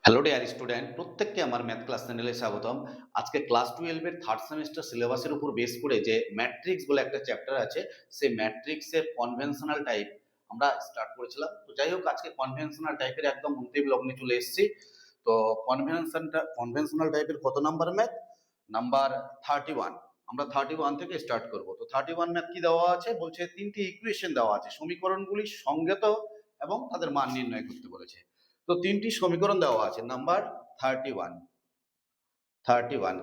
Hello dear student, প্রত্যেককে আমার math class চ্যানেলে স্বাগতম। আজকে ক্লাস 12 এর থার্ড সেমিস্টার সিলেবাসের উপর বেস করে যে ম্যাট্রিক্স বলে একটা চ্যাপ্টার আছে, সেই ম্যাট্রিক্সের কনভেনশনাল টাইপ আমরা স্টার্ট করেছিলাম। তো যাই হোক, আজকে কনভেনশনাল টাইপের একদম অন্তিম লগ্নে চলে এসেছি। তো কনভেনশনাল টাইপের কত নাম্বার ম্যাথ? নাম্বার 31। আমরা 31 থেকে স্টার্ট করব। তো 31 ম্যাথ কি দেওয়া আছে? বলছে তিনটি ইকুয়েশন দেওয়া আছে, সমীকরণগুলি সংজ্ঞাত এবং তাদের মান নির্ণয় করতে বলেছে। তো তিনটি সমীকরণ দেওয়া আছে। নাম্বার 31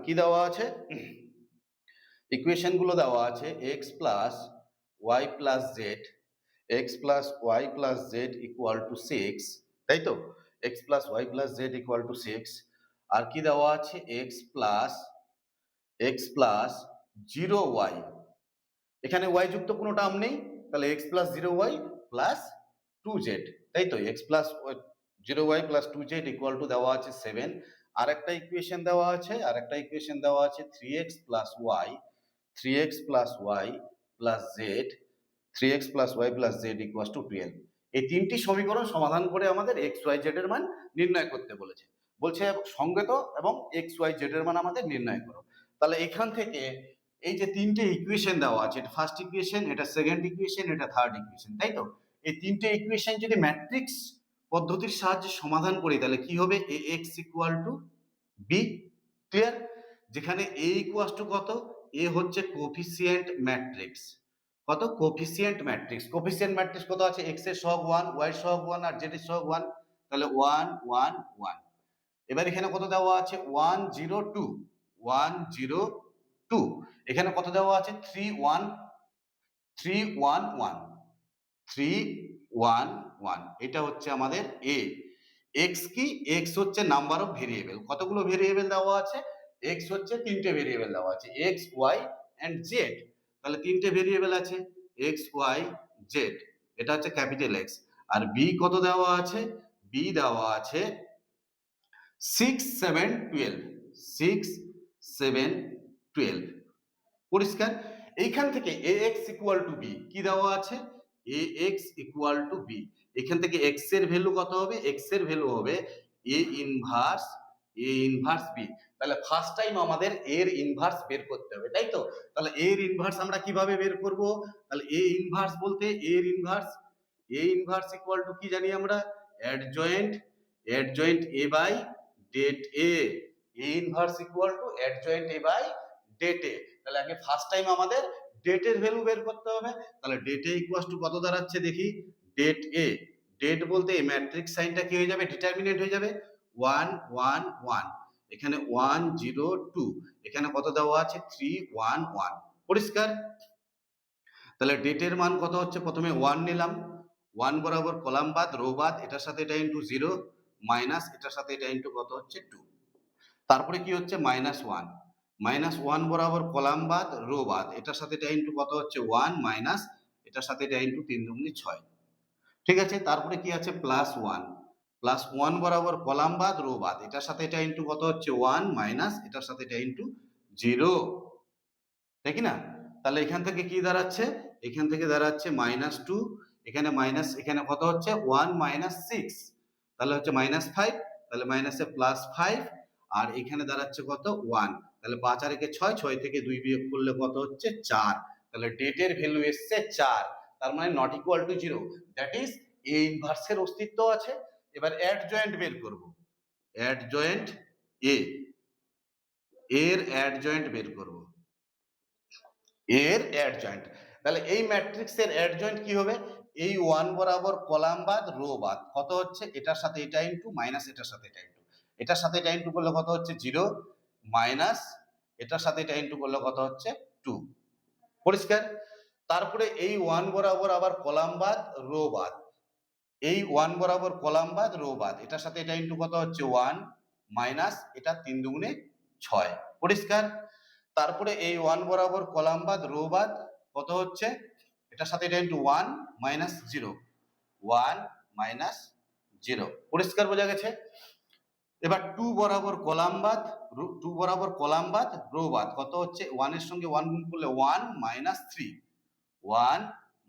কি দেওয়া আছে? ইকুয়েশন গুলো দেওয়া আছে x প্লাস ওয়াই প্লাস জেড, x plus y plus z equal to 6, তাই তো? X plus y plus z equal to 6। আর কি দেওয়া আছে? এক্স প্লাস 0y, এখানে y যুক্ত কোনো টার্ম নেই, তাহলে x plus 0y plus 2z, তাই তো? x plus 0y plus 2z equal to দেওয়া আছে 7। আর একটা ইকুয়েশন দেওয়া আছে 3x plus y, 3x plus y plus z, 3x plus y plus z equal two 12। এই তিনটি সমীকরণ সমাধান করে আমাদের x y z এর মান নির্ণয় করতে বলেছে। বলছে সংজ্ঞাত এবং x y z এর মান আমাদের নির্ণয় করো। তাহলে এখান থেকে এই যে তিনটে ইকুয়েশন দেওয়া আছে, এটা ফার্স্ট ইকুয়েশন, এটা সেকেন্ড ইকুয়েশন, এটা থার্ড ইকুয়েশন, তাই তো? এই তিনটে ইকুয়েশন যদি ম্যাট্রিক্স পদ্ধতির সাহায্যে সমাধান করি তাহলে কি হবে? ax equal to b। Clear? যেখানে a ইকুয়াল টু কত? a হচ্ছে কোফিসিয়েন্ট ম্যাট্রিক্স। কত? Coefficient matrix. কোফিসিয়েন্ট ম্যাট্রিক্স কত আছে? x এর সহগ 1, y এর সহগ 1 আর z এর সহগ 1, তাহলে 1 1 1। এবার এখানে কত দেওয়া আছে? 1 0 2, 1 0 2। এখানে কত দেওয়া আছে? 3 1 3 1 1, 3 1 1। এটা হচ্ছে আমাদের a। x কি? x হচ্ছে নাম্বার অফ ভেরিয়েবল। কতগুলো ভেরিয়েবল দেওয়া আছে? x হচ্ছে তিনটে ভেরিয়েবল দেওয়া আছে, x y and z। তাহলে তিনটে ভেরিয়েবল আছে, x y z, এটা হচ্ছে ক্যাপিটাল x। আর b কত দেওয়া আছে? b দেওয়া আছে 6 7 12, 6 7 12। পরিষ্কার? এইখান থেকে ax ইকুয়াল টু b কি দেওয়া আছে? ax equal to b। এখান থেকে x এর ভ্যালু কত হবে? x এর ভ্যালু হবে a ইনভার্স b। তাহলে ফার্স্ট টাইম আমাদের a এর ইনভার্স বের করতে হবে, তাই তো? তাহলে a এর ইনভার্স আমরা কিভাবে বের করব? তাহলে a ইনভার্স বলতে a ইনভার্স ইকুয়াল টু কি জানি আমরা? Adjoint a by det a। a inverse equal to adjoint a by det a। তাহলে আগে ফার্স্ট টাইম আমাদের det এর ভ্যালু বের করতে হবে। তাহলে det a ইকুয়াল টু কত দাঁড়াচ্ছে দেখি? det a, det বলতে এই ম্যাট্রিক্স সাইনটা কি হয়ে যাবে? ডিটারমিনেন্ট হয়ে যাবে 1 1 1। এখানে 1 0 2, এখানে কত দেওয়া আছে? 3 1 1। পরিষ্কার? তাহলে det এর মান কত হচ্ছে? প্রথমে 1 নিলাম, 1 বরাবর কলাম বাদ রো বাদ, এটার সাথে এটা ইনটু 0 মাইনাস এটার সাথে এটা ইনটু কত হচ্ছে? 2। তারপরে কি হচ্ছে? -1, -1 বরাবর কলাম বাদ রো বাদ, এটার সাথে এটা ইনটু কত হচ্ছে? 1 মাইনাস এটার সাথে এটা ইনটু 3 দুগুণে 6। ঠিক আছে? তারপরে কি আছে? +1 বরাবর কলাম বাদ রো বাদ, এটার সাথে এটা ইনটু কত হচ্ছে? 1 মাইনাস এটার সাথে এটা ইনটু 0, তাই কি না? তাহলে এখান থেকে কি দাঁড়াচ্ছে? এখান থেকে দাঁড়াচ্ছে -2, এখানে মাইনাস, এখানে কত হচ্ছে? 1 6, তাহলে হচ্ছে -5, তাহলে মাইনাসে +5, আর এখানে দাঁড়াচ্ছে কত? 1। তাহলে 5 আর একে 6, 6 থেকে 2 বিয়োগ করলে কত হচ্ছে? 4। তাহলে det এর ভ্যালু এসছে 4, তার মানে not equal to 0। That is a ইনভার্সের অস্তিত্ব আছে। এবার অ্যাডজয়েন্ট বের করব। অ্যাডজয়েন্ট a, এর অ্যাডজয়েন্ট বের করব, এর অ্যাডজয়েন্ট। তাহলে এই ম্যাট্রিক্সের অ্যাডজয়েন্ট কি হবে? এই 1 বরাবর কলাম বাদ রো বাদ কত হচ্ছে? এটার সাথে এটা ইনটু মাইনাস এটার সাথে এটা ইনটু, এটার সাথে এটা ইনটু করলে কত হচ্ছে? 0 মাইনাস এটার সাথে এটা ইনটু করলে কত হচ্ছে? 2। পরিষ্কার? তারপরে এই 1 বরাবর আবার কলাম বাদ রো বাদ, এই 1 বরাবর কলাম বাদ রো বাদ, এটার সাথে এটা ইনটু কত হচ্ছে? 1 মাইনাস এটা 3 দুগুণে 6। পরিষ্কার? তারপরে এই 1 বরাবর কলাম বাদ রো বাদ কত হচ্ছে? এটার সাথে এটা ইনটু 1 মাইনাস 0, 1 মাইনাস 0। পরিষ্কার? বোঝা গেছে? এবার 2 বরাবর কলাম বাদ, 2 বরাবর কলাম বাদ রো বাদ কত হচ্ছে? 1 এর সঙ্গে 1 গুণ করলে 1 মাইনাস 3, 1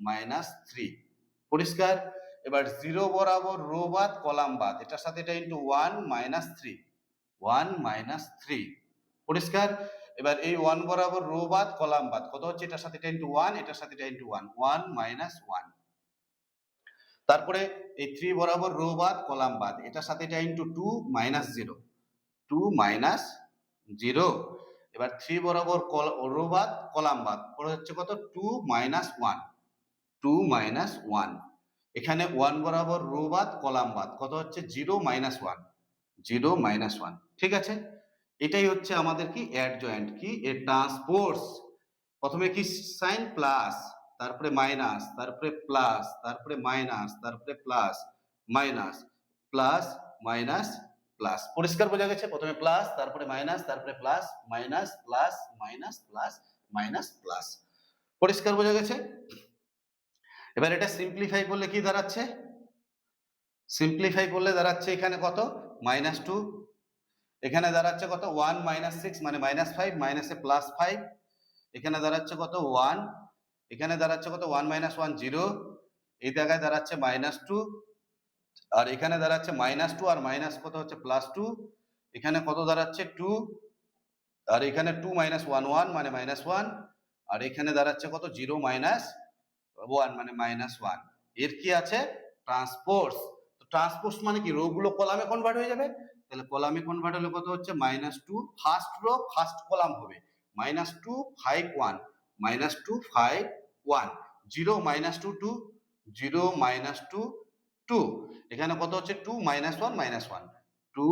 মাইনাস 3। পরিষ্কার? এবার 0 বরাবর রো বাদ কলাম বাদ, এটার সাথে এটা ইন্টু 1 মাইনাস 3, 1 মাইনাস 3, পরিষ্কার। এবার এই 1 বরাবর রো বাদ কলাম বাদ কত হচ্ছে, এটার সাথে এটা ইন্টু 1, এটার সাথে এটা ইন্টু 1, 1 মাইনাস 1। তারপরে এই 3 বরাবর রো বাদ কলাম বাদ, এটার সাথে এটা ইন্টু 2 মাইনাস 0, 2 মাইনাস 0। এবার 3 বরাবর রো বাদ কলাম বাদ পড়ে হচ্ছে কত, 2 মাইনাস 1, 2 মাইনাস 1। এখানে 1 বরাবর রো বাদ কলাম বাদ কত হচ্ছে, 0 মাইনাস 1, 0 মাইনাস 1। ঠিক আছে, এটাই হচ্ছে আমাদের কি অ্যাডজয়েন্ট, কি এর ট্রান্সপোজ। প্রথমে কি সাইন প্লাস, তারপরে মাইনাস, তারপরে প্লাস, তারপরে মাইনাস, তারপরে plus minus, plus minus plus. পরিষ্কার বোঝা গেছে? প্রথমে প্লাস, তারপরে মাইনাস, তারপরে plus minus, plus minus plus minus plus. পরিষ্কার বোঝা গেছে? এবার এটা সিম্পলিফাই করলে কি দাঁড়াচ্ছে, সিম্পলিফাই করলে দাঁড়াচ্ছে এখানে কত, মাইনাস 2, এখানে দাঁড়াচ্ছে কত 1 মাইনাস 6 মানে মাইনাস 5, মাইনাসে প্লাস 5, এখানে দাঁড়াচ্ছে কত 1, এখানে দাঁড়াচ্ছে কত 1 মাইনাস 1 0, এই জায়গায় দাঁড়াচ্ছে মাইনাস 2, আর এখানে দাঁড়াচ্ছে মাইনাস 2 আর মাইনাস কত হচ্ছে প্লাস 2, এখানে কত দাঁড়াচ্ছে 2, আর এখানে 2 মাইনাস 1 1 মানে মাইনাস 1, আর এখানে দাঁড়াচ্ছে কত 0 মাইনাস 1 মানে মাইনাস 1। এর কি আছে, ট্রান্সপোজ। তো ট্রান্সপোজ মানে কি, রো গুলো কলামে কনভার্ট হয়ে যাবে। তাহলে কলামে কনভার্ট হলে কত হচ্ছে, minus 2 first row first column হবে, মাইনাস 2 5 1, মাইনাস 2 5 1, 0 মাইনাস 2 2, 0 মাইনাস 2 2, এখানে কত হচ্ছে 2 মাইনাস 1 মাইনাস 1, 2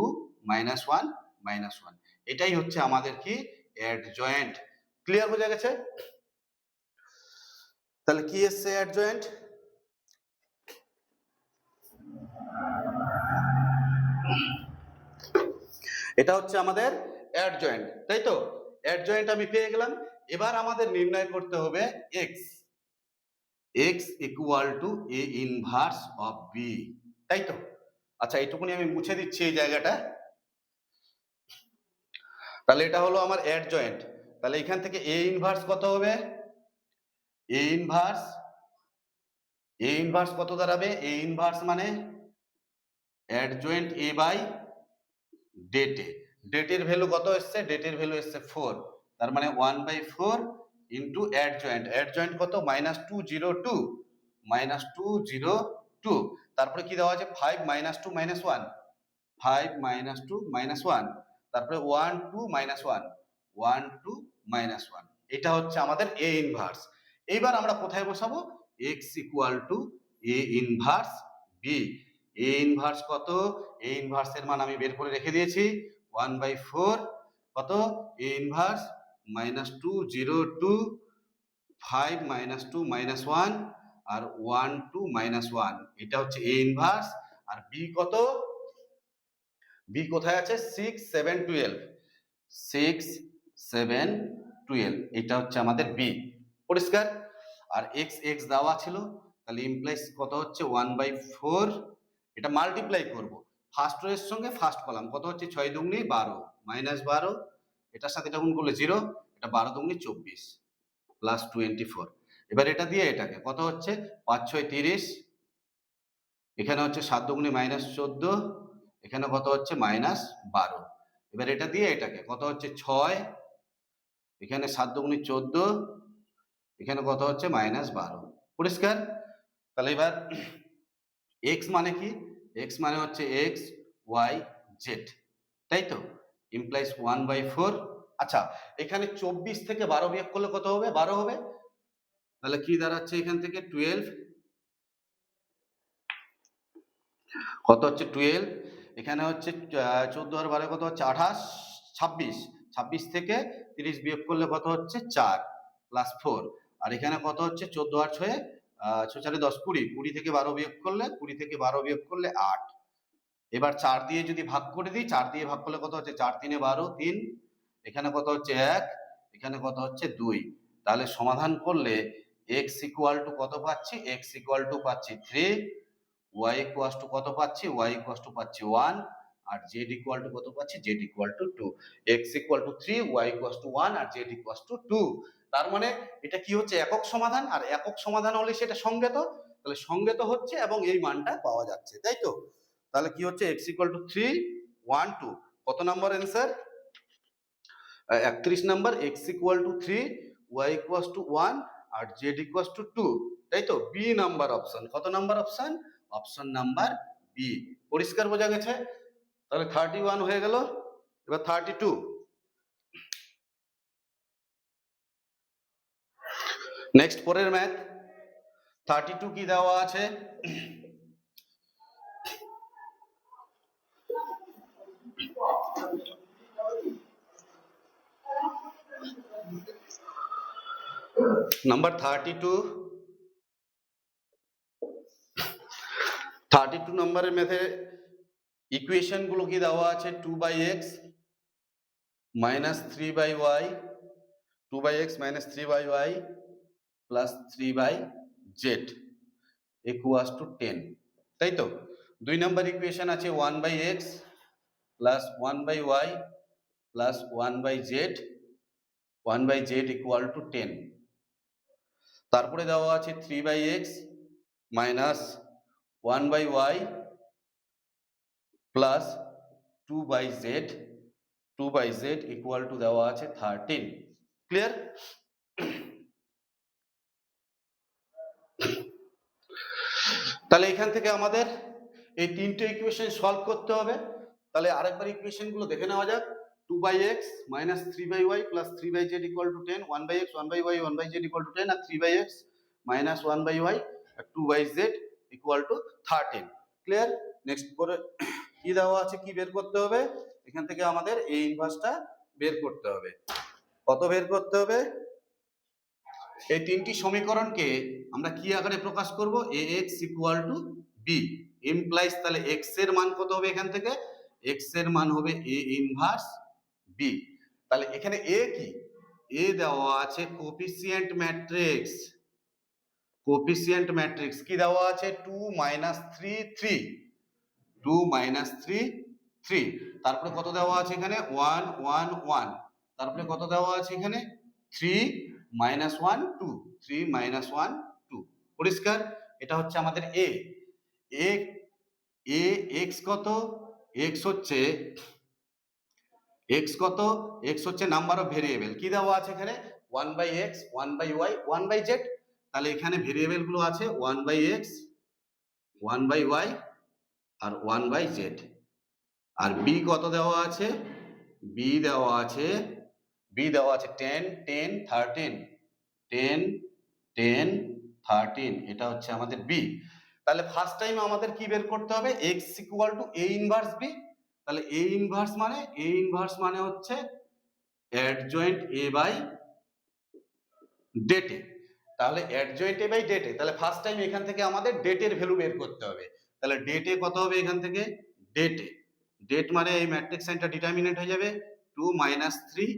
মাইনাস 1 মাইনাস 1। এটাই হচ্ছে আমাদের কি অ্যাডজয়েন্ট। ক্লিয়ার বোঝা গেছে? তাহলে কি এসছে অ্যাডজয়েন্ট, এটা হচ্ছে আমাদের অ্যাডজয়েন্ট, তাই তো? অ্যাডজয়েন্ট আমি পেয়ে গেলাম। এবার আমাদের নির্ণয় করতে হবে x, x equal two a inverse of b, তাই তো? আচ্ছা এইটুকুনি আমি মুছে দিচ্ছি এই জায়গাটা। তাহলে এটা হলো আমার অ্যাডজয়েন্ট। তাহলে এখান থেকে a ইনভার্স কত হবে, a ইনভার্স কত দাঁড়াবে, a ইনভার্স মানে অ্যাডজয়েন্ট a বাই ডেটে, ডেটের ভ্যালু কত এসছে, ডেটের ভ্যালু এসছে 4, তার মানে 1/4 ইন্টু অ্যাডজয়েন্ট, অ্যাডজয়েন্ট কত মাইনাস 202, মাইনাস 202, তারপরে কি দেওয়া আছে 5 মাইনাস 2 মাইনাস 1, 5 মাইনাস 2 মাইনাস 1, তারপরে 1 2 মাইনাস 1, 1 2 মাইনাস 1। এটা হচ্ছে আমাদের a ইনভার্স। এইবার আমরা কোথায় বসাবো, x equal two a inverse b। a inverse কত, a ইনভার্স এর মান আমি বের করে রেখে দিয়েছি, 1/4 কত a ইনভার্স মাইনাস 202, 5 মাইনাস 2 মাইনাস 1 আর 1 2 মাইনাস 1, এটা হচ্ছে a ইনভার্স। আর b কত, b কোথায় আছে, 6 7 12, 6 7 12, এটা হচ্ছে আমাদের b। পরিষ্কার? আর x x দেওয়া ছিল, তাহলে ইমপ্লাইজ কত হচ্ছে 1/4, এটা মাল্টিপ্লাই করব ফার্স্ট রো এর সঙ্গে ফার্স্ট কলাম, কত হচ্ছে 6 দুগুনি 12 মাইনাস 12, এটার সাথে এটা গুণ করলে 0, এটা 12 দুগুনি 24 প্লাস 24। এবার এটা দিয়ে এটাকে কত হচ্ছে 5 6 30, এখানে হচ্ছে 7 দুগুনি মাইনাস 14, এখানে কত হচ্ছে মাইনাস 12। এবার এটা দিয়ে এটাকে কত হচ্ছে 6, এখানে 7 দুগুনি 14, এখানে কত হচ্ছে মাইনাস 12। পরিষ্কার? তাহলে এবার x মানে কি, x মানে হচ্ছে x y z, তাই তো? ইমপ্লাইজ 1/4। আচ্ছা এখানে 24 থেকে 12 বিয়োগ করলে কত হবে, 12 হবে। তাহলে কি দাঁড়াচ্ছে এখান থেকে 12, কত হচ্ছে 12, এখানে হচ্ছে 14 আর 12 কত হচ্ছে 28, 26, 26 থেকে 30 বিয়োগ করলে কত হচ্ছে 4 প্লাস 4, আর এখানে কত হচ্ছে 14 আর 6 6 4 10 20, 20 থেকে 12 বিয়োগ করলে 20 থেকে 12 বিয়োগ করলে 8। এবার 4 দিয়ে যদি ভাগ করে দিই, 4 দিয়ে ভাগ করলে কত হচ্ছে 4 3 12 3, এখানে কত হচ্ছে 1, এখানে কত হচ্ছে 2। তাহলে সমাধান করলে x ইকুয়াল টু কত পাচ্ছি, x ইকুয়াল টু পাচ্ছি 3, y ইকুয়াল টু কত পাচ্ছি, y ইকুয়াল টু পাচ্ছি 1, আর z ইকুয়াল টু কত পাচ্ছি, z equal to 2। x equal to 3, y equal to 1 আর z ইকুয়াল টু 2। তার মানে এটা কি হচ্ছে, একক সমাধান, আর একক সমাধান হলে সেটা সংজ্ঞাত, তাহলে সংজ্ঞাত হচ্ছে এবং এই মানটা পাওয়া যাচ্ছে, তাই তো? তাহলে কি হচ্ছে, x ইকুয়াল টু 3 1 2, কত number answer? 31 number. x equal to 3, y equal to 1 আর z ইকুয়াল টু 2, তাই তো? B number option. কত number option? Option number B. পরিষ্কার বোঝা গেছে? তাহলে 31 হয়ে গেল, এবার 32। নেক্সট পরের ম্যাথ 32 কি দেওয়া আছে? নাম্বার 32 নম্বরের ম্যাথে ইকুয়েশন গুলো কি দেওয়া আছে? 2/x minus 3/y, 2/x minus 3/y plus 3/z equals to 10, তাই তো? 2 নম্বর ইকুয়েশন আছে 1/x plus 1/y plus 1/z, 1/z equal to 10। তারপরে দেওয়া আছে 3/x minus 1/y plus 2/z, 2/z equal to দেওয়া আছে 13। ক্লিয়ার? তাহলে এখান থেকে আমাদের এই তিনটে ইকুয়েশন সলভ করতে হবে। তাহলে আরেকবার ইকুয়েশন গুলো দেখে নেওয়া যাক। 2/x minus 3/y plus 3/z equal to 10, 1/x 1/y 1/z equal to 10 আর 3/x minus 1/y আর 2/z equal to 13। Clear? Next পরে কি দেওয়া আছে, কি বের করতে হবে? এখান থেকে আমাদের এই ইনভার্সটা বের করতে হবে। কত বের করতে হবে? এই তিনটি সমীকরণকে আমরা কি আকারে প্রকাশ করব? ax equal to b implies, তাহলে x এর মান কত হবে এখান থেকে? x এর মান হবে a ইনভার্স b। তাহলে এখানে a কি? a দেওয়া আছে কোফিসিয়েন্ট ম্যাট্রিক্স। কোফিসিয়েন্ট ম্যাট্রিক্স কি দেওয়া আছে? 2 3 3, 2 3 3। তারপরে কত দেওয়া আছে এখানে? 1 1 1। তারপরে কত দেওয়া আছে এখানে? 3 -1 2, 3 -1 2। পরিষ্কার? এটা হচ্ছে আমাদের a। a x কত? x হচ্ছে কত? x হচ্ছে নাম্বার অফ ভেরিয়েবল। কি দেওয়া আছে এখানে? 1/x 1/y 1/z। তাহলে এখানে ভেরিয়েবল গুলো আছে 1/x 1/y আর 1/z। আর b কত দেওয়া আছে? b দেওয়া আছে 10 10 13, 10 10 13। এটা হচ্ছে আমাদের b। তাহলে ফার্স্ট টাইম আমাদের কি বের করতে হবে? x equal two a inverse b। তাহলে a ইনভার্স মানে হচ্ছে অ্যাডজয়েন্ট a বাই ডেটে। তাহলে অ্যাডজয়েন্ট a বাই ডেটে, তাহলে ফার্স্ট টাইম এখান থেকে আমাদের ডেটের ভ্যালু বের করতে হবে। তাহলে ডেটে কত হবে এখান থেকে? ডেটে, ডেট মানে এই ম্যাট্রিক্স সাইনটা ডিটারমিনেন্ট হয়ে যাবে 2 3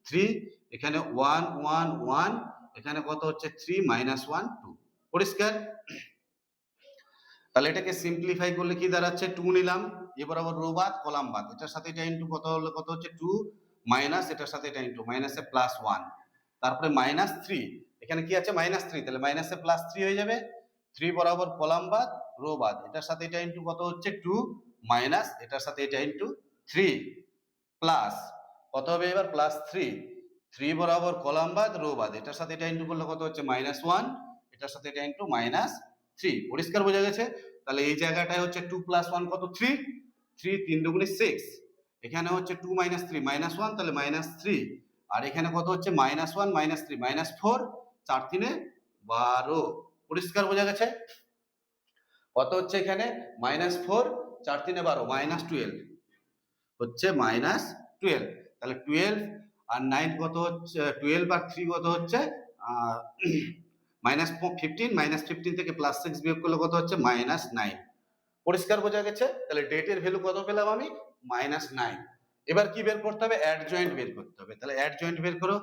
3, এখানে 1 1 1, এখানে কত হচ্ছে 3 -1 2। পরিষ্কার? তাহলে এটাকে সিম্পলিফাই করলে কি দাঁড়াচ্ছে? 2 নিলাম, এ বরাবর রো বাদ কলাম বাদ, এটার সাথে এটা ইনটু কত হলো, কত হচ্ছে 2 মাইনাস এটার সাথে এটা ইনটু মাইনাসে +1, তারপরে -3, এখানে কি আছে? -3, তাহলে মাইনাসে +3 হয়ে যাবে। 3 বরাবর কলাম বাদ রো বাদ, এটার সাথে এটা ইনটু কত হচ্ছে 2 মাইনাস এটার সাথে এটা ইনটু 3 প্লাস কত হবে এবার? +3, 3 বরাবর কলাম বাদ রো বাদ, এটার সাথে এটা ইনটু করলে কত হচ্ছে? -1, এটার সাথে এটা ইনটু -3। পরিষ্কার বোঝা গেছে? তাহলে এই জায়গাটায় হচ্ছে 2 + 1 কত? 3, 3 3 দুগুণে 6, এখানে হচ্ছে 2 - 3 -1, তাহলে -3, আর এখানে কত হচ্ছে? -1 -3 -4, 4 3 12। পরিষ্কার বোঝা গেছে? কত হচ্ছে এখানে? -4, 4 3 12, -12 হচ্ছে -12। তাহলে 12 আর 9 কত হচ্ছে? 12 আর 3 কত হচ্ছে? -15, -15 থেকে +6 বিয়োগ করলে কত হচ্ছে? -9। পরিষ্কার বোঝা গেছে? তাহলে ডেটের ভ্যালু কত পেলাম আমি? -9। এবার কি বের করতে হবে? অ্যাডজয়েন্ট বের করতে হবে। তাহলে অ্যাডজয়েন্ট বের করো।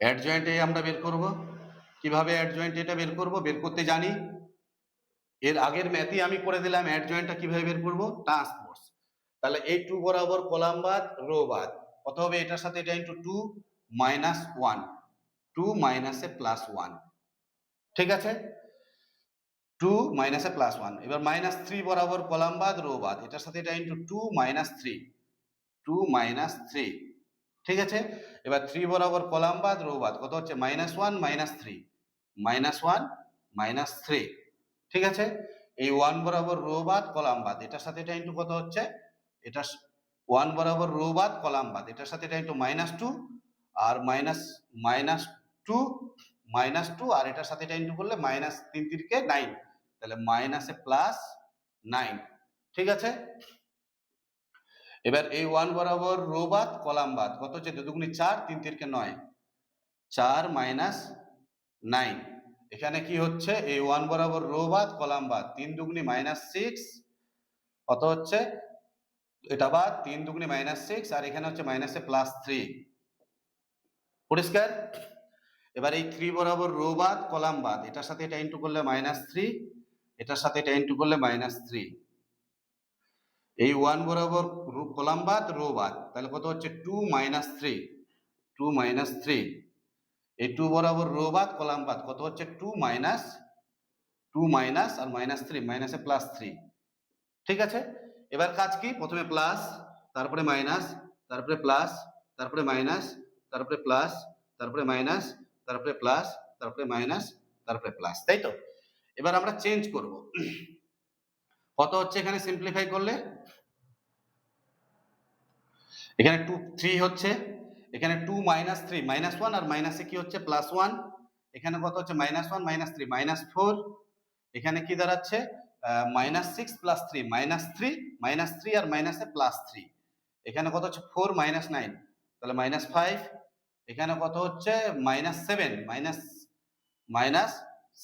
অ্যাডজয়েন্ট এ আমরা বের করব। কিভাবে অ্যাডজয়েন্ট এটা বের করব? বের করতে জানি, এর আগের ম্যাথই আমি করে দিলাম। অ্যাডজয়েন্টটা কিভাবে বের করব? ট্রান্সপোজ। তাহলে এই 2 বরাবর কলাম বাদ রো বাদ, কত হবে এটার সাথে এটা ইন্টু 2 মাইনাস 1, 2 মাইনাসে প্লাস 1, ঠিক আছে, 2 মাইনাসে প্লাস 1। এবার মাইনাস 3 বরাবর কলাম বাদ রো বাদ, এটার সাথে এটা ইন্টু 2 মাইনাস 3, 2 মাইনাস 3, ঠিক আছে। এবার 3 বরাবর কলাম বাদ রো বাদ, কত হচ্ছে মাইনাস 1 মাইনাস 3, মাইনাস 1 মাইনাস 3, ঠিক আছে। এই 1 বরাবর রো বাদ কলাম বাদ, এটার সাথে এটা ইন্টু কত হচ্ছে, এটা 1 বরাবর রো বাদ কলাম বাদ, এটার সাথে এটা ইন্টু মাইনাস 2 আর মাইনাস মাইনাস 2 মাইনাস 2 আর এটার সাথে এটা ইন্টু করলে মাইনাস 3 3 9, তাহলে মাইনাসে প্লাস 9, ঠিক আছে। এবার এই 1 বরাবর রো বাদ কলাম বাদ, কত হচ্ছে 2 দুগুনি 4 3 3 9, 4 মাইনাস 9, এখানে কি হচ্ছে এই 1 বরাবর রো বাদ কলাম বাদ, 3 দুগুনি মাইনাস 6, কত হচ্ছে এটা বাদ 3 দুগুনি মাইনাস 6 আর এখানে হচ্ছে মাইনাসে প্লাস 3, পরিষ্কার। এবার এই 3 বরাবর রো বাদ কলাম বাদ, এটার সাথে এটা ইন্টু করলে মাইনাস 3, এটার সাথে এটা ইন্টু করলে মাইনাস 3, এই 1 বরাবর কলাম বাদ রো বাদ, তাহলে কত হচ্ছে 2 মাইনাস 3, 2 মাইনাস 3, এই 2 বরাবর রো বাদ কলাম বাদ, কত হচ্ছে 2 মাইনাস, 2 মাইনাস আর মাইনাস 3 মাইনাসে প্লাস 3, ঠিক আছে। এবার কাজ কি, প্রথমে প্লাস, তারপরে মাইনাস, তারপরে প্লাস, তারপরে মাইনাস, তারপরে প্লাস, তারপরে মাইনাস, তারপরে প্লাস, তারপরে মাইনাস, তারপরে প্লাস, তাই তো। এবার আমরা চেঞ্জ করব, কত হচ্ছে এখানে সিম্পলিফাই করলে, এখানে 2 3 হচ্ছে, এখানে 2 মাইনাস 3 মাইনাস 1 আর মাইনাসে কি হচ্ছে প্লাস 1, এখানে কত হচ্ছে মাইনাস 1 মাইনাস 3 মাইনাস 4, এখানে কি দাঁড়াচ্ছে মাইনাস 6 প্লাস 3 মাইনাস 3, মাইনাস 3 আর মাইনাসে প্লাস 3, এখানে কত হচ্ছে 4 মাইনাস 9 তাহলে মাইনাস 5, এখানে কত হচ্ছে মাইনাস 7 মাইনাস মাইনাস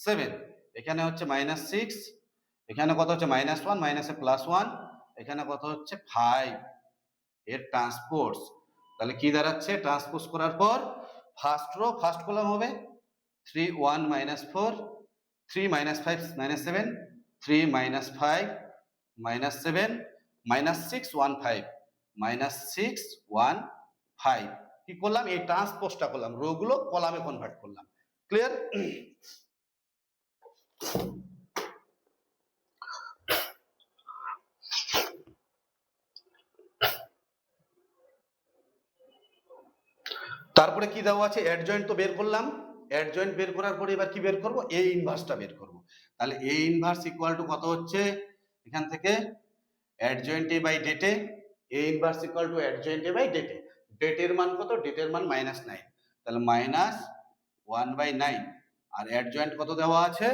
7, এখানে হচ্ছে মাইনাস 6, এখানে কত হচ্ছে মাইনাস 1 মাইনাসে প্লাস 1, এখানে কত হচ্ছে 5, এর ট্রান্সপোজ, তাহলে কি দাঁড়াচ্ছে ট্রান্সপোজ করার পর ফার্স্ট রো ফার্স্ট কলাম হবে 3 1 minus 4, 3 minus 5 minus 7, 3 minus 5 minus 7, minus 6 1 5, minus 6 1 5, কি করলাম এই ট্রান্সপোজটা করলাম, রো গুলো কলামে কনভার্ট করলাম, ক্লিয়ার। তারপরে কি দেওয়া আছে অ্যাডজয়েন্ট তো বের করলাম, অ্যাডজয়েন্ট বের করার পরে এবার কি বের করব এ ইনভার্সটা বের করব, তাহলে এ ইনভার্স ইকুয়াল টু কত হচ্ছে এখান থেকে অ্যাডজয়েন্ট এ বাই ডেটে, A inverse equal to adjoint A by ডেটে, ডেটের মান কত ডেটের মান মাইনাস 9, তাহলে মাইনাস 1/9 আর অ্যাডজয়েন্ট কত দেওয়া আছে,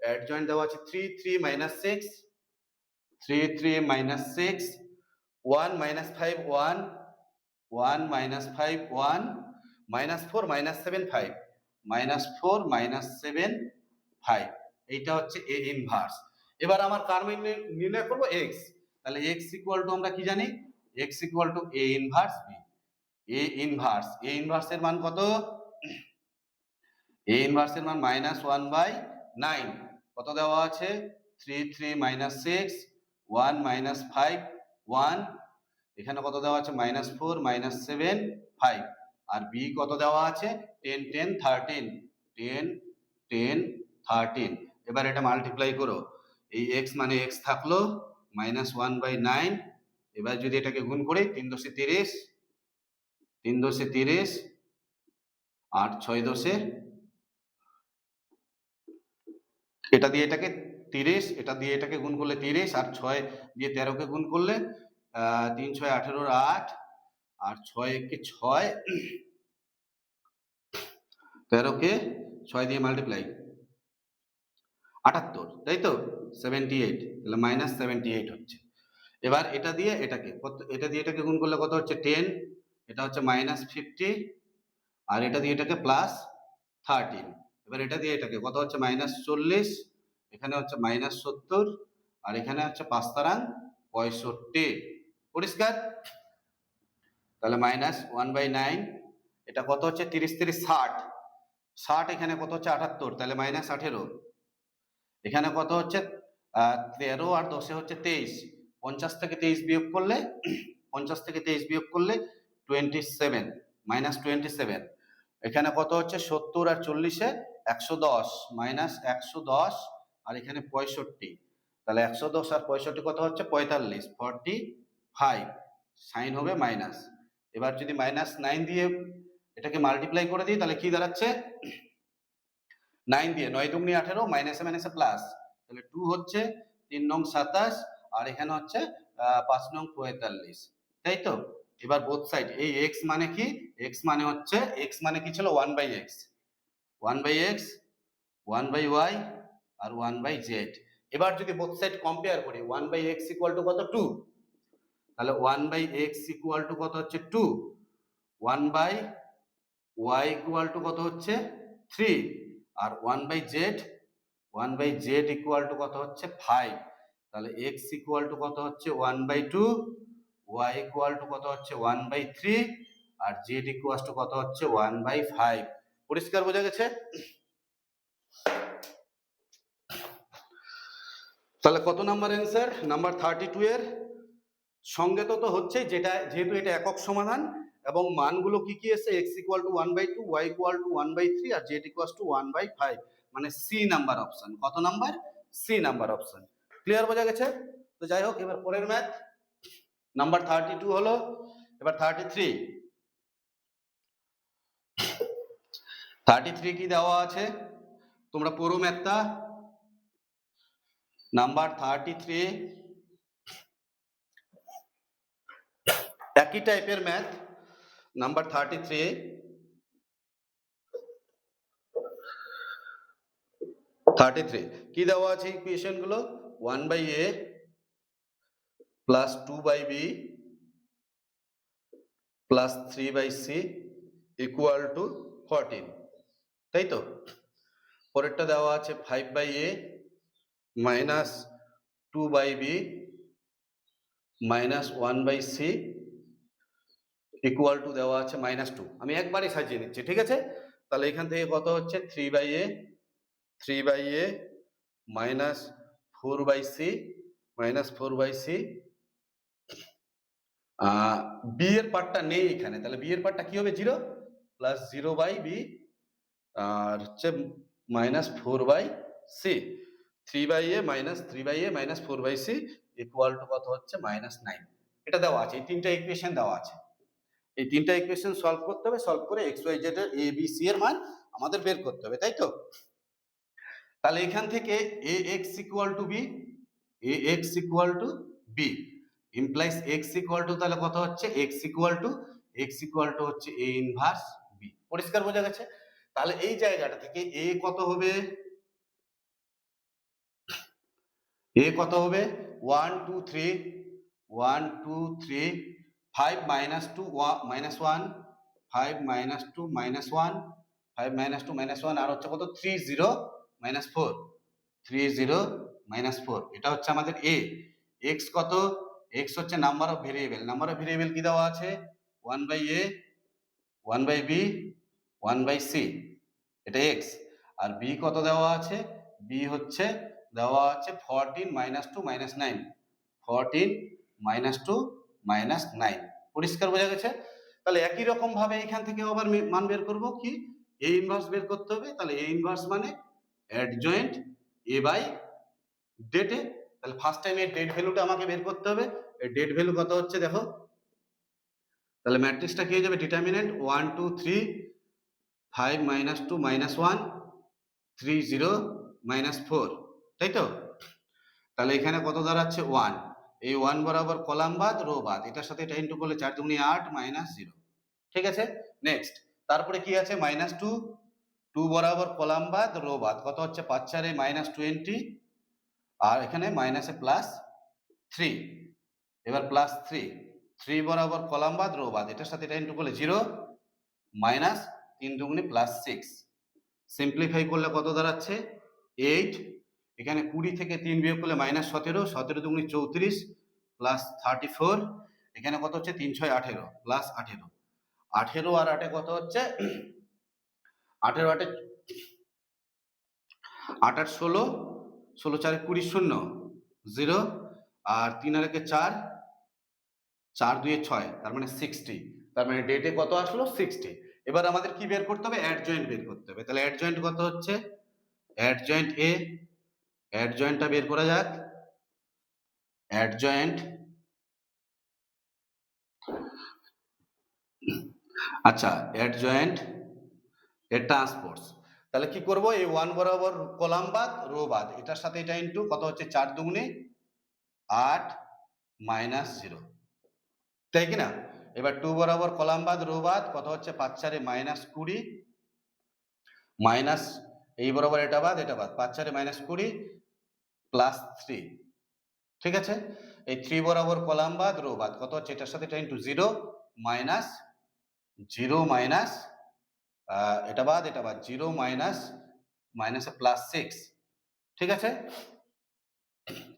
অ্যাডজয়েন্ট দেওয়া আছে 3 3 minus 6, 3 3 minus 6, 1 minus 5 1, 1 minus 5 1, minus 4 minus 7 5, minus 4 minus 7 5, এইটা হচ্ছে এ ইনভার্স। এবার আমার কার মান নির্ণয় করব x, তাহলে x ইকুয়াল টু আমরা কি জানি x equal to A inverse B, A inverse এর মান কত, এ ইনভার্স এর মান মাইনাস 1/9, কত দেওয়া আছে 3 3 মাইনাস 6, 1 মাইনাস 5 1, এখানে কত দেওয়া আছে মাইনাস 4 মাইনাস 7 5 আর বি কত দেওয়া আছে 10 10 13, 10 10 13, এবার এটা মাল্টিপ্লাই করো, এই x মানে x থাকলো মাইনাস 1/9, এবার যদি এটাকে গুণ করি 3 দশে 30, 3 দশে 30 আর 6 দশে, এটা দিয়ে এটাকে 30, এটা দিয়ে এটাকে গুণ করলে 30 আর 6 দিয়ে 13 কে গুণ করলে 3 6 18 8 আর 6 কে 6, 13 কে 6 দিয়ে মাল্টিপ্লাই 78, তাই তো 78, তাহলে মাইনাস 78 হচ্ছে। এবার এটা দিয়ে এটাকে এটা দিয়ে এটাকে গুণ করলে কত হচ্ছে 10, এটা হচ্ছে মাইনাস 50 আর এটা দিয়ে এটাকে প্লাস 13, এবার এটা দিয়ে এটাকে কত হচ্ছে মাইনাস 40, এখানে হচ্ছে মাইনাস 70 আর এখানে হচ্ছে 5 তারাং 65, পরিষ্কার। তাহলে মাইনাস 1/9, এটা কত হচ্ছে 30 30 60, 60 এখানে কত হচ্ছে 78, তাহলে মাইনাস 18, এখানে কত হচ্ছে 13 আর 10 হচ্ছে 23, 50 থেকে 23 বিয়োগ করলে 50 থেকে 23 বিয়োগ করলে 27 -27, এখানে কত হচ্ছে 70 আর 40-এ 110 -110, আর এখানে 65, তাহলে 110 আর 65 কত হচ্ছে 45, 45, সাইন হবে মাইনাস। এবার যদি -9 দিয়ে এটাকে মাল্টিপ্লাই করে দিই তাহলে কি দাঁড়াচ্ছে, 9 দিয়ে 9 দুগুনি 18, মাইনাসে মাইনাসে প্লাস, তাহলে 2 হচ্ছে 3 নং 27, আর এখানে হচ্ছে 5 নং 45, তাই তো। এবার বোথ সাইড এই x মানে কি, x মানে হচ্ছে, x মানে কি ছিল 1/x, 1/x, 1/y আর 1/z। এবার যদি বোথ সাইড কম্পেয়ার করি 1/x ইকুয়াল টু কত 2, তাহলে 1/x ইকুয়াল টু কত হচ্ছে 2, 1/y ইকুয়াল টু কত হচ্ছে 3, আর 1/z ইকুয়াল টু কত হচ্ছে 5, তাহলে x ইকুয়াল টু কত হচ্ছে 1/2, y ইকুয়াল টু কত হচ্ছে 1/3, আর z ইকুয়াল টু কত হচ্ছে 1/5। পরিষ্কার বোঝা গেছে? তাহলে কত নাম্বার অ্যান্সার, নাম্বার 32 এর সঙ্গে তো হচ্ছে, যেটা যেহেতু এটা একক সমাধান এবং মানগুলো কি কি এসে x equal to 1/2, y equal to 1/3, আর z ইকুয়াল টু 1/5, মানে সি নাম্বার অপশন। কত নাম্বার? C number option. ক্লিয়ার বোঝা গেছে? তো যাই হোক, এবার পরের ম্যাথ নাম্বার 32 হলো, এবার 33 কি দেওয়া আছে তোমরা পড়ো ম্যাথটা। নাম্বার 33 একই টাইপের ম্যাথ, নাম্বার 33 কি দেওয়া আছে ইকুয়েশন গুলো, 1/a plus 2/b plus 3/c equal to 14, তাই তো। পরেরটা দেওয়া আছে 5/a minus 2/b minus 1/c equal to দেওয়া আছে -2। আমি একবারই সাজিয়ে নিচ্ছি, ঠিক আছে। তাহলে এখান থেকে কত হচ্ছে 3/a মাইনাস 4/c বি এর পার্টটা নেই এখানে, তাহলে বি এর পার্টটা কি হবে 0, প্লাস 0/b আর হচ্ছে -4/c, 3/a minus 4/c equal to কত হচ্ছে -9। এটা দেওয়া আছে, এই তিনটা ইকুয়েশন দেওয়া আছে, এই তিনটা ইকুয়েশন সলভ করতে হবে, সলভ করে x y z এর a b c এর মান আমাদের বের করতে হবে, তাই তো। তাহলে এখান থেকে ax equal to b implies x equal to, তাহলে কত হচ্ছে x ইকুয়াল টু হচ্ছে a ইনভার্স b। পরিষ্কার বোঝা গেছে? তাহলে এই জায়গাটা থেকে a কত হবে, 1 2 3 1 2 3 5 -2 -1 5 -2 -1 5 -2 -1 আর হচ্ছে কত 3 0 -4 3 0 -4, এটা হচ্ছে আমাদের a। x কত, x হচ্ছে নাম্বার অফ ভেরিয়েবল কি দেওয়া আছে 1/a 1/b 1/c, এটা x। আর b কত দেওয়া আছে, b হচ্ছে দেওয়া আছে 14 -2 -9 14 -2 -9। পরিষ্কার বোঝা গেছে? তাহলে একই রকম ভাবে এখান থেকে আবার মান বের করব, কি a ইনভার্স বের করতে হবে। তাহলে a ইনভার্স মানে অ্যাডজয়েন্ট a বাই ডেটে, তাহলে ফার্স্ট টাইম এর ডেট ভ্যালুটা আমাকে বের করতে হবে। এই ডেট ভ্যালু কত হচ্ছে দেখো, তাহলে ম্যাট্রিক্সটা কি হয়ে যাবে, ডিটারমিনেন্ট 1 2 3 5 -2 -1 3 0 -4, তাই তো। তাহলে এখানে কত দাঁড়াচ্ছে 1, এই 1 বরাবর কলাম বাদ রো বাদ, এটার সাথে এটা ইনটু করলে 4 দুগুণে 8 -0, ঠিক আছে। নেক্সট, তারপরে কি আছে -2 2 বরাবর কলাম বাদ রো বাদ, কত হচ্ছে 5 4 -20, আর এখানে মাইনাসে প্লাস 3, এবার প্লাস 3 বরাবর কলাম বাদ রো বাদ, এটার সাথে এটা ইনটু করলে 0 মাইনাস 3 দুগুণে +6, সিম্পলিফাই করলে কত দাঁড়াচ্ছে 8, এখানে 20 থেকে 3 বিয়োগ করলে -17 17 দুগুণে 34 প্লাস 34, এখানে কত হচ্ছে 3 6 18 প্লাস 18 18 আর 8 কত হচ্ছে 18 8 8 8 16 16 4 20 0 0, আর 3 আর 1 4 4 2 6, তার মানে 60। তার মানে ডেটে কত আসলো 60। এবার আমাদের কি বের করতে হবে, অ্যাডজয়েন্ট বের করতে হবে। তাহলে অ্যাডজয়েন্ট কত হচ্ছে, অ্যাডজয়েন্ট এ, অ্যাডজয়েন্টটা বের করা যাক। অ্যাডজয়েন্ট, আচ্ছা অ্যাডজয়েন্ট এর ট্রান্সপোজ, তাহলে কি করব, এই 1 বরাবর কলাম বাদ রো বাদ, এটার সাথে এটা ইনটু কত হচ্ছে 4 দুগুণে 8 মাইনাস 0, তাই কি না? এবার 2 বরাবর কলাম বাদ রো বাদ কত হচ্ছে 5 4 মাইনাস 20 মাইনাস এই বরাবর এটা বাদ 5 4 মাইনাস 20 প্লাস 3, ঠিক আছে? এই 3 বরাবর কলাম বাদ রো বাদ কত হচ্ছে এটার সাথে এটা ইনটু 0 মাইনাস 0 মাইনাস এটা বাদ 0 মাইনাস মাইনাসে প্লাস 6, ঠিক আছে?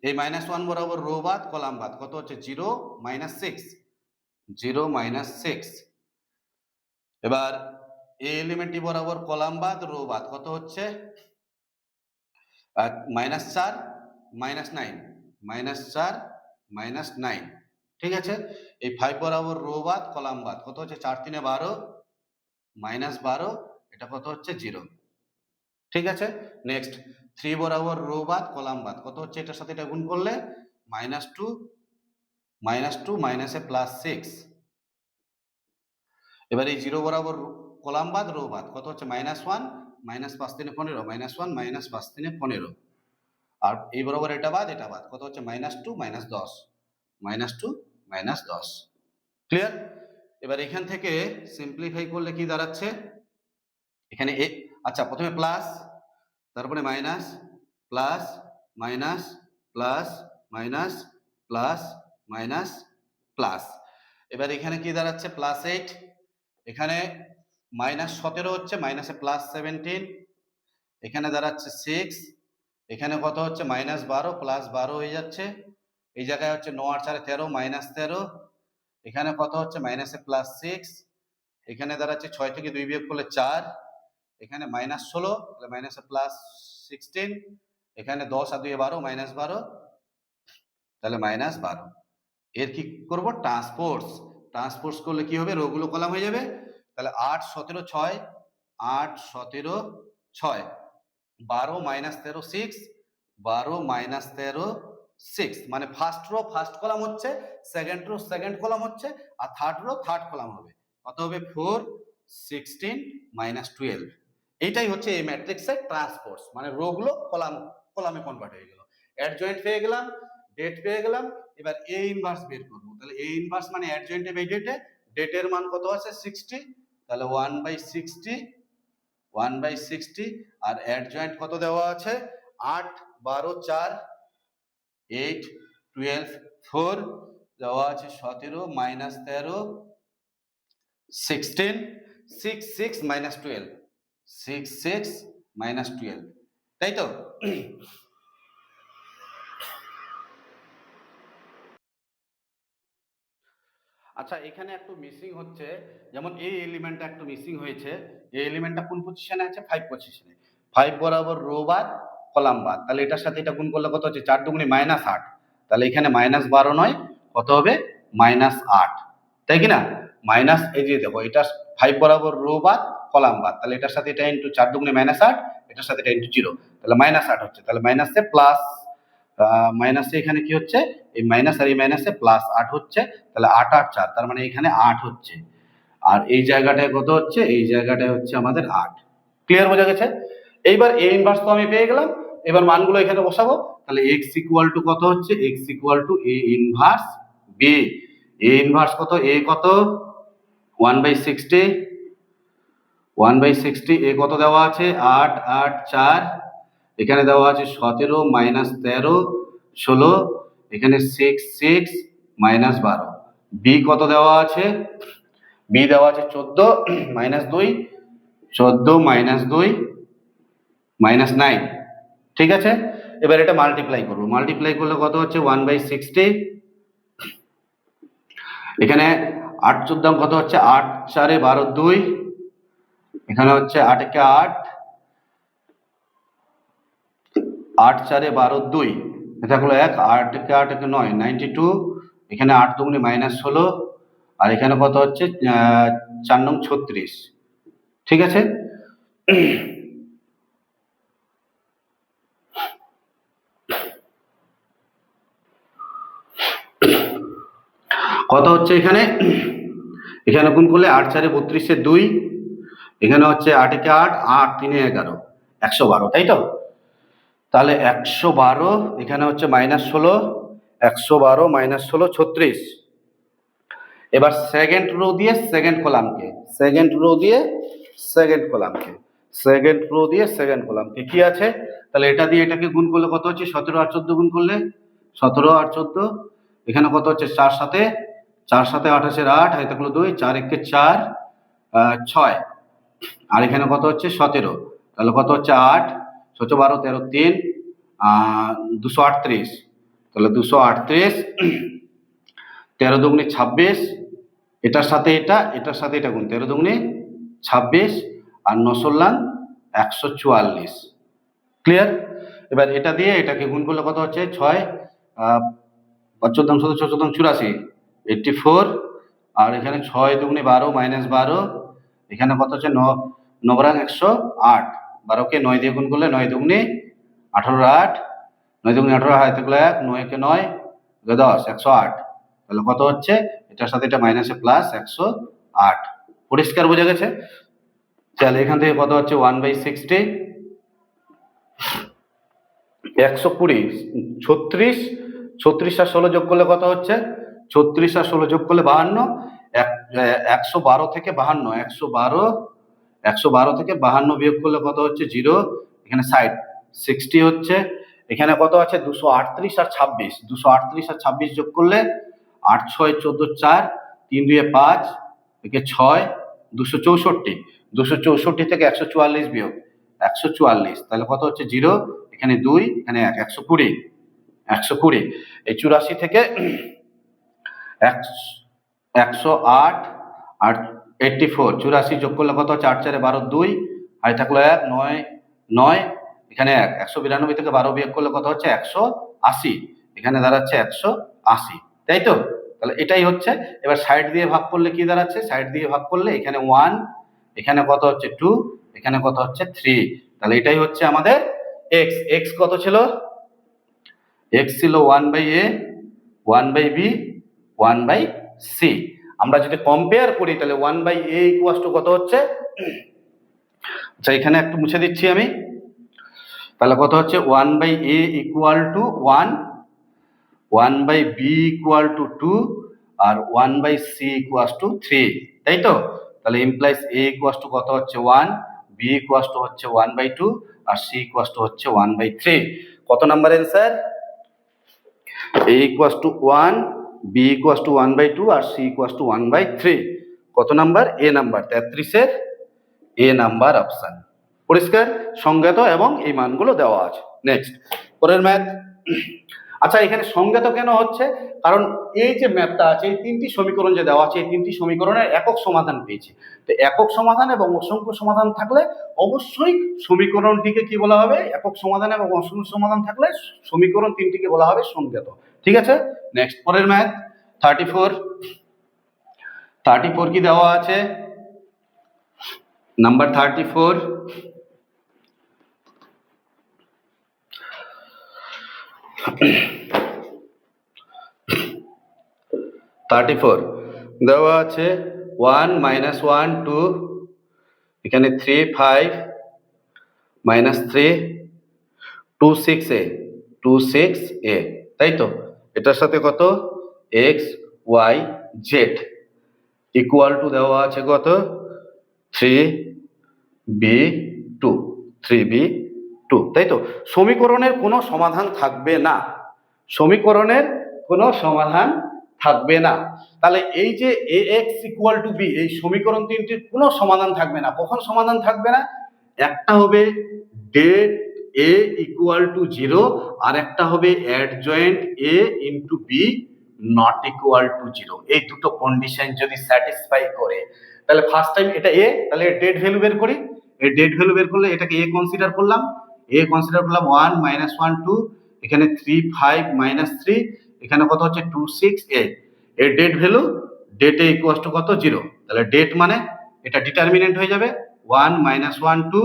এই মাইনাস 1 বরাবর রো বাদ কলাম বাদ কত হচ্ছে 0 মাইনাস 6, 0 মাইনাস 6। এবার এই এলিমেন্টটি বরাবর কলাম বাদ রো বাদ কত হচ্ছে মাইনাস 4 মাইনাস 9, মাইনাস 4 মাইনাস 9, ঠিক আছে? এই 5 বরাবর রো বাদ কলাম বাদ কত হচ্ছে 4 3 12 মাইনাস 12, এটা কত হচ্ছে 0, ঠিক আছে? নেক্সট 3 বরাবর রো বাদ কলাম বাদ কত হচ্ছে এটার সাথে এটা গুণ করলে মাইনাস 2 মাইনাসে প্লাস 6। এবার এই 0 বরাবর কলাম বাদ রো বাদ কত হচ্ছে মাইনাস 1 মাইনাস 5 3 15 মাইনাস 1 মাইনাস 5 3 15, আর এই বরাবর এটা বাদ কত হচ্ছে minus 2 minus 10, minus 2 minus 10, clear? এবার এখান থেকে সিম্পলিফাই করলে কি দাঁড়াচ্ছে এখানে আচ্ছা প্রথমে প্লাস, তারপরে minus, plus minus plus minus plus minus plus. এবার এখানে কি দাঁড়াচ্ছে প্লাস 8, এখানে মাইনাস 17 হচ্ছে মাইনাসে প্লাস 17, এখানে দাঁড়াচ্ছে 6, এখানে কত হচ্ছে মাইনাস 12 প্লাস 12 হয়ে যাচ্ছে, এই জায়গায় হচ্ছে 9 আর 4 13 মাইনাস 13, এখানে কত হচ্ছে মাইনাসে প্লাস 6, এখানে দাঁড়াচ্ছে 6 থেকে 2 বিয়োগ করলে 4, এখানে মাইনাস 16 তাহলে মাইনাসে প্লাস 16, এখানে 10 আর 2 12 মাইনাস 12 তাহলে মাইনাস 12। এর কি করব ট্রান্সপোজ, ট্রান্সপোজ করলে কি হবে রোগুলো কলাম হয়ে যাবে। তাহলে 8 17 6, 8 17 6, 12 মাইনাস 13 6, 12 মাইনাস 13 6, মানে ফার্স্ট রো ফার্স্ট কলাম হচ্ছে, সেকেন্ড রো সেকেন্ড কলাম হচ্ছে, আর থার্ড রো থার্ড কলাম হবে। কত হবে 4 16 মাইনাস 12। এইটাই হচ্ছে এই ম্যাট্রিক্সের ট্রান্সপোজ, মানে রো গুলো কলামে কনভার্ট হয়ে গেল। অ্যাডজয়েন্ট পেয়ে গেলাম, ডেট পেয়ে গেলাম, এবার এ ইনভার্স বের করব। তাহলে এ ইনভার্স মানে অ্যাডজয়েন্টে বাই ডেটে, ডেটের মান কত আছে 60, তাহলে 1/60, 1/60, আর অ্যাডজয়েন্ট কত দেওয়া আছে 8 12 4 8 12 4 দেওয়া আছে 17 মাইনাস 13 16 6 6 মাইনাস 12 6 6 মাইনাস 12, তাই তো? আচ্ছা এখানে একটু মিসিং হচ্ছে, যেমন এই এলিমেন্টটা একটু মিসিং হয়েছে। এই এলিমেন্টটা কোন পজিশনে আছে 5 পজিশনে, 5 বরাবর রো বাদ কলাম বাদ, তাহলে এটার সাথে এটা গুণ করলে কত হচ্ছে 4 দুগুণে মাইনাস 8, তাহলে এখানে মাইনাস 12 নয় কত হবে মাইনাস 8, তাই কি না? মাইনাস এই যে দেখো এটা 5 বরাবর রো বাদ কলাম বাদ, তাহলে এটার সাথে এটা ইনটু 4 দুগুণে মাইনাস 8, এটার সাথে এটা ইনটু 0, তাহলে মাইনাস 8 হচ্ছে, তাহলে মাইনাসে প্লাস মাইনাসে এখানে কি হচ্ছে এই মাইনাস আর এই মাইনাসে প্লাস 8 হচ্ছে, তাহলে 8 8 4, তার মানে এখানে 8 হচ্ছে, আর এই জায়গাটায় কত হচ্ছে এই জায়গাটায় হচ্ছে আমাদের 8। ক্লিয়ার বোঝা গেছে? এইবার এ ইনভার্স তো আমি পেয়ে গেলাম, এবার মানগুলো এখানে বসাবো। তাহলে x ইকুয়াল টু কত হচ্ছে x equal two a inverse b, a inverse কত a কত 1/60, 1/60, এ কত দেওয়া আছে 8 8 4, এখানে দেওয়া আছে 17 মাইনাস 13 16, এখানে 6 6 মাইনাস 12, বি কত দেওয়া আছে বি দেওয়া আছে 14 মাইনাস 2 14 মাইনাস 2 মাইনাস 9, ঠিক আছে? এবার এটা মাল্টিপ্লাই করব, মাল্টিপ্লাই করলে কত হচ্ছে 1/60, এখানে 8 14 কত হচ্ছে 8 4 12 2, এখানে হচ্ছে 8 একে 8 8 4 12 2, এটা হলো 1 8 একে 8 একে 9 92, এখানে 8 দুগুণে মাইনাস 16 আর এখানে কত হচ্ছে 4 নং 36, ঠিক আছে। কত হচ্ছে এখানে, এখানে গুণ করলে 8 4 32 2, এখানে হচ্ছে 8 একে 8, 8 3 11, 112, তাই তো। তাহলে 112, এখানে হচ্ছে -16, 112 -16 36। এবার সেকেন্ড রো দিয়ে সেকেন্ড কলামকে, সেকেন্ড রো দিয়ে সেকেন্ড কলামকে, সেকেন্ড রো দিয়ে সেকেন্ড কলামকে কি আছে, তাহলে এটা দিয়ে এটাকে গুণ করলে কত হচ্ছে 17 আর 14 গুণ করলে 17 আর 14, এখানে কত হচ্ছে 4 7 28 এর 8, হাতে থাকলো 2, 4 1 4 6, আর এখানে কত হচ্ছে 17, তাহলে কত হচ্ছে 8 6 12 13 3 238, তাহলে 238, 13 দুগুণে 26, এটার সাথে এটা, এটার সাথে এটা গুণ, 13 দুগুণে 26 আর 9 ষোলাং 144, ক্লিয়ার। এবার এটা দিয়ে এটাকে গুণ করলে কত হচ্ছে 6 14 84, 84, আর এখানে 6 দুগুণে 12 -12, এখানে কত হচ্ছে 9 9 108, 12কে 9 দিয়ে গুণ করলে 9 দুগুণে 18 8, 9 দুগুণে 18, হাতে থাকলো 1, 9 কে 9 10, 108, তাহলে কত হচ্ছে এটার সাথে এটা মাইনাসে প্লাস 108, পরিষ্কার বোঝা গেছে। তাহলে এখান থেকে কত হচ্ছে 1/60, 120, 36, 36 আর 16 যোগ করলে কত হচ্ছে 36 আর 16 যোগ করলে 52, 112 থেকে 52, 112 থেকে 52 বিয়োগ করলে কত হচ্ছে 0, এখানে 60 হচ্ছে, এখানে কত আছে 238 আর 26, 238 আর 26 যোগ করলে 8 6 14 4, 3 2 5, একে 6, 264, 264 থেকে 144 বিয়োগ 144, তাহলে কত হচ্ছে 0, এখানে 2, এখানে 1, 120, 120, এই 84 থেকে 108 আর 84, 84 যোগ করলে কত হচ্ছে 8 4 12 2, হাতে থাকলো 1, 9 9, এখানে 1, 192 থেকে 12 বিয়োগ করলে কত হচ্ছে 180, এখানে দাঁড়াচ্ছে 180, তাই তো। তাহলে এটাই হচ্ছে। এবার সাইড দিয়ে ভাগ করলে কি দাঁড়াচ্ছে, সাইড দিয়ে ভাগ করলে এখানে 1, এখানে কত হচ্ছে 2, এখানে কত হচ্ছে 3, তাহলে এটাই হচ্ছে আমাদের x। x কত ছিল, x ছিল 1/a, 1/b, 1/c। আমরা যদি কম্পেয়ার করি তাহলে 1/a ইকুয়ালস টু কত হচ্ছে, আচ্ছা এখানে একটু মুছে দিচ্ছি আমি, তাহলে কত হচ্ছে 1/a equal to 1, 1/b equal to 2, আর 1/c ইকুয়ালস টু 3, তাই তো। তাহলে ইমপ্লাইজ a ইকুয়ালস টু কত হচ্ছে 1, b ইকুয়ালস টু হচ্ছে 1/2, আর c ইকুয়ালস টু হচ্ছে 1/3। কত number answer, a equals to 1, b equals to 1/2, আর c ইকুয়ালস টু 1/3। কত নাম্বার, a নাম্বার, 33 এর a নাম্বার অপশন। পরিষ্কার, সংজ্ঞাত এবং এই মানগুলো দেওয়া আছে। নেক্সট, পরের ম্যাথ। আচ্ছা এখানে সংজ্ঞাত কেন হচ্ছে, কারণ এই যে ম্যাথটা আছে, এই তিনটি সমীকরণ যে দেওয়া আছে, এই তিনটি সমীকরণের একক সমাধান পেয়েছি। তো একক সমাধান এবং অসংখ্য সমাধান থাকলে অবশ্যই সমীকরণটিকে কি বলা হবে, একক সমাধান এবং অসংখ্য সমাধান থাকলে সমীকরণ তিনটিকে বলা হবে সংজ্ঞাত। ঠিক আছে। নেক্সট, পরের ম্যাথ 34। 34 কি দেওয়া আছে, নাম্বার 34, দেওয়া আছে 1 -1 2, এখানে 3 5 -3 2 6a 2 6a, তাই তো। এটার সাথে কত x y z equal two দেওয়া আছে কত 3b2, 3b2, তাই তো। সমীকরণের কোনো সমাধান থাকবে না, সমীকরণের কোনো সমাধান থাকবে না। তাহলে এই যে ax ইকুয়াল টু b, এই সমীকরণ তিনটির কোনো সমাধান থাকবে না। কখন সমাধান থাকবে না, একটা হবে ডেট a ইকুয়াল টু 0, আর একটা হবে adjoint a into b not equal to 0। এই দুটো কন্ডিশন যদি স্যাটিসফাই করে, তাহলে ফার্স্ট টাইম এটা a, তাহলে ডেট ভ্যালু বের করি। এই ডেট ভ্যালু বের করলে এটাকে a কনসিডার করলাম, 1 -1 2, এখানে 3 5 -3, এখানে কত হচ্ছে 2 6a। এর ডেট ভ্যালু ডেটে ইকুয়াল টু কত 0, তাহলে ডেট মানে এটা ডিটারমিনেন্ট হয়ে যাবে 1 -1 2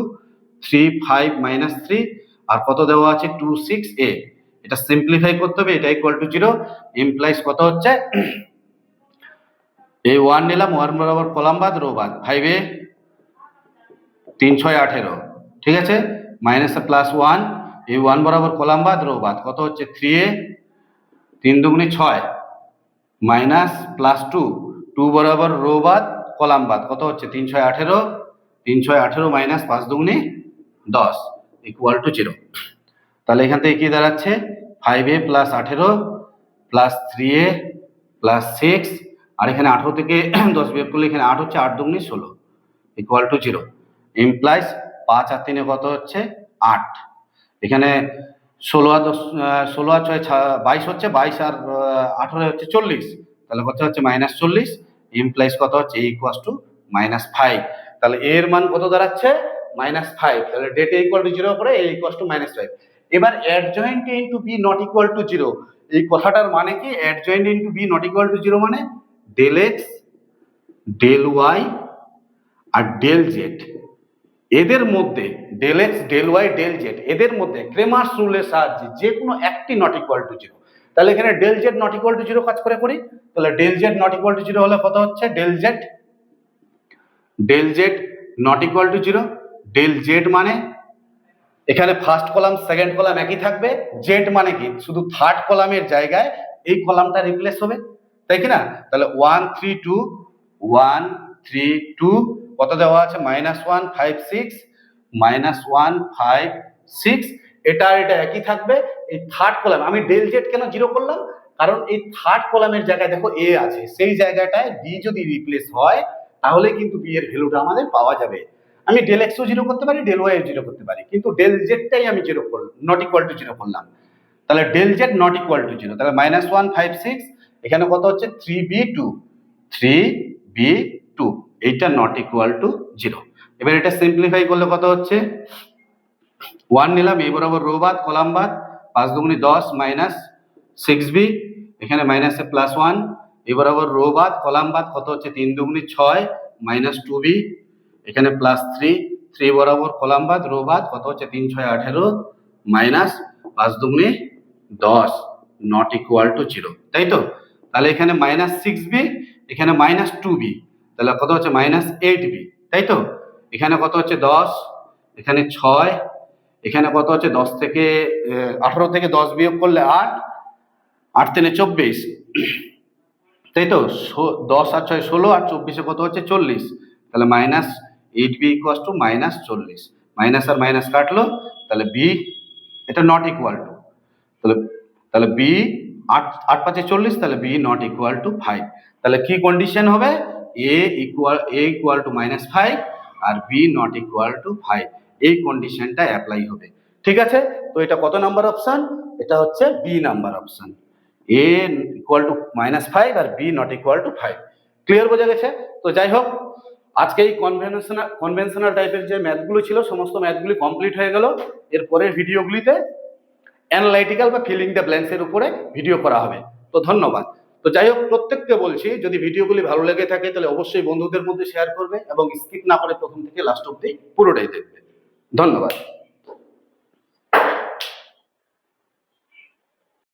3 5 -3 আর কত দেওয়া আছে 2 6 a, এটা সিম্পলিফাই করতে হবে, এটা ইকুয়াল টু 0 ইমপ্লাইজ কত হচ্ছে এই 1 নিলাম 1 বরাবর কলাম বাদ রো বাদ 5 এ 3 6 18, ঠিক আছে, মাইনাস প্লাস 1 এই 1 বরাবর কলাম বাদ রো বাদ কত হচ্ছে 3 এ 3 দুগুণে 6 মাইনাস প্লাস 2 2 বরাবর রো বাদ কলাম বাদ কত হচ্ছে 3 6 18 3 6 18 মাইনাস 5 দুগুণে 10 ইকুয়াল টু 0। তাহলে এখান থেকে কি দাঁড়াচ্ছে 5a plus 18 plus 3a plus 6 আর এখানে 18 থেকে 10 বিয়োগ করলে এখানে 8 হচ্ছে 8 দুগুণে 16 ইকুয়াল টু 0 ইমপ্লাইজ 5 আর 3 কত হচ্ছে 8, এখানে 16 আর 6 22 হচ্ছে 22 আর 18 হচ্ছে 40, তাহলে কত হচ্ছে -40 ইমপ্লাইজ কত হচ্ছে ইকুয়াল টু -5, তাহলে এর মান কত দাঁড়াচ্ছে -5, তাহলে ডেট ইকুয়াল টু 0 করে a ইকুয়াল টু -5। এবার adjoint into b not equal to 0, এই কথাটার মানে কি adjoint into b not equal to 0 মানে ডেল x ডেল y আর ডেল z এদের মধ্যে del x del y del z এদের মধ্যে ক্রেমার্স রুলের সাহায্যে যে কোনো একটি নট ইকুয়াল টু 0, তাহলে এখানে del z not equal to 0 কাজ করে করি, তাহলে del z not equal to 0 হলে কত হচ্ছে del z not equal to 0, del z মানে এখানে ফার্স্ট কলাম সেকেন্ড কলাম একই থাকবে, জেড মানে কি শুধু থার্ড কলামের জায়গায় এই কলামটা রিপ্লেস হবে, তাই কি না, তাহলে 1 3 2 1 3 2 কত দেওয়া আছে -1 5 6 -1 5 6 এটা এটা একই থাকবে। এই থার্ড কলাম আমি ডেল জেড কেন 0 করলাম, কারণ এই থার্ড কলামের জায়গায় দেখো এ আছে, সেই জায়গাটায় বি যদি রিপ্লেস হয় তাহলে কিন্তু বি এর ভ্যালুটা আমাদের পাওয়া যাবে। আমি ডেল এক্সও 0 করতে পারি, ডেল ওয়াই 0 করতে পারি, কিন্তু ডেল জেডটাই আমি 0 করলাম, নট ইকুয়াল টু 0 করলাম, তাহলে del z not equal to 0, তাহলে -1 5 6 এখানে কত হচ্ছে 3b2 এইটা নট ইকুয়াল টু 0। এবার এটা সিম্পলিফাই করলে কত হচ্ছে 1 নিলাম এই বরাবর রো বাদ কলাম বাদ 5 দুগুণে 10 মাইনাস 6b, এখানে মাইনাসে প্লাস 1 এই বরাবর রো বাদ কলাম বাদ কত হচ্ছে 3 দুগুণে 6 মাইনাস 2b, এখানে প্লাস 3 বরাবর কলাম বাদ রো বাদ কত হচ্ছে 3 6 18 মাইনাস 5 দুগুণে 10 নট ইকুয়াল টু 0, তাই তো, তাহলে এখানে -6b এখানে -2b, তাহলে কত হচ্ছে -8b, তাই তো, এখানে কত হচ্ছে 10 এখানে 6 এখানে কত হচ্ছে 10 থেকে 18 থেকে 10 বিয়োগ করলে 8 8 3 24, তাই তো, 10 আর 6 16 আর 24 কত হচ্ছে 40, তাহলে -8b ইকুয়াল টু -40, মাইনাস আর মাইনাস কাটলো, তাহলে b এটা নট ইকুয়াল টু, তাহলে b 8 8 5 40, তাহলে b নট ইকুয়াল টু 5, তাহলে কি কন্ডিশন হবে a ইকুয়াল টু -5 আর b নট ইকুয়াল টু 5, এই কন্ডিশনটা অ্যাপ্লাই হবে, ঠিক আছে। তো এটা কত নাম্বার অপশন, এটা হচ্ছে B number option, a equal to -5 আর b not equal to 5, clear বোঝা গেছে। তো যাই হোক আজকে এই কনভেনশনাল টাইপের যে ম্যাথগুলো ছিল সমস্ত ম্যাথগুলি কমপ্লিট হয়ে গেল, এর পরের ভিডিওগুলিতে অ্যানালাইটিক্যাল বা ফিলিং দ্য ব্ল্যাঙ্কস এর উপরে ভিডিও করা হবে। তো ধন্যবাদ। তো যাই হোক প্রত্যেককে বলছি যদি ভিডিওগুলি ভালো লেগে থাকে তাহলে অবশ্যই বন্ধুদের মধ্যে শেয়ার করবে এবং স্কিপ না করে প্রথম থেকে লাস্ট অবধি পুরোটাই দেখবে। ধন্যবাদ।